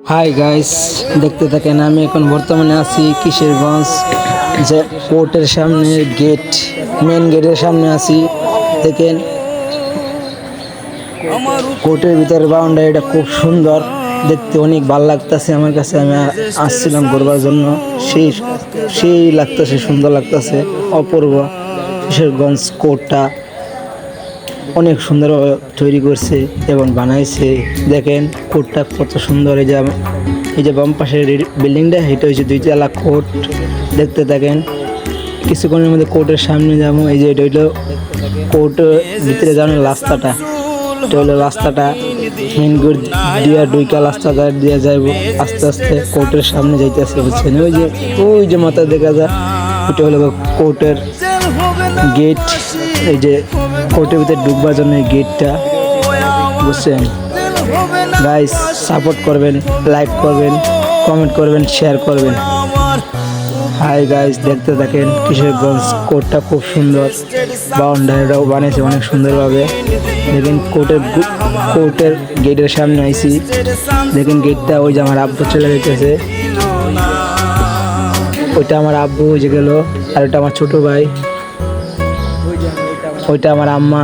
Hi guys, দেখতে থাকেন। আমি এখন বর্তমানে আছি কিশোরগঞ্জ যে কোর্টের সামনে গেট, মেন গেটের সামনে আছি। দেখেন কোর্টের ভিতরে বাউন্ডারিটা খুব সুন্দর, দেখতে অনেক ভালো লাগতেছে আমার কাছে। আমি আসছিলাম ঘুরবার জন্য, সেই সেই লাগতেছে, সুন্দর লাগতেছে, অপূর্ব। কিশোরগঞ্জ কোর্টটা অনেক সুন্দরভাবে তৈরি করছে এবং বানাইছে। দেখেন কোর্টটা কত সুন্দর। এই যে বাম পাশের বিল্ডিংটা, এটা হচ্ছে 2 তলা কোর্ট। দেখতে থাকেন, কিছুক্ষণের মধ্যে কোর্টের সামনে যাবো। এই যে এটা হইলো কোর্টের ভিতরে যাওয়ার রাস্তাটা, এটা হলো রাস্তাটা। মেন গেট দিয়া 2 রাস্তাটা দিয়ে যাইবো আস্তে আস্তে কোর্টের সামনে যাইতেছে, বুঝছেন? ওই যে মাথা দেখা যায়, এটা হলো কোর্টের গেট। এই যে কোর্টের ভিতরে ঢুকবার জন্য এই গেটটা, বুঝছেন? গাইস, সাপোর্ট করবেন, লাইক করবেন, কমেন্ট করবেন, শেয়ার করবেন। হাই গাইস, দেখতে থাকেন। কিশোরগঞ্জ কোর্টটা খুব সুন্দর, বাউন্ডারিটাও বানিয়েছে অনেক সুন্দরভাবে। দেখেন কোর্টের গেটের সামনে আইছি। দেখেন গেটটা, ওই যে আমার আব্বু চলে যেতেছে, ওইটা আমার আব্বু, ওই যে গেল। আর ওইটা আমার ছোট ভাই, ওইটা আমার আম্মা।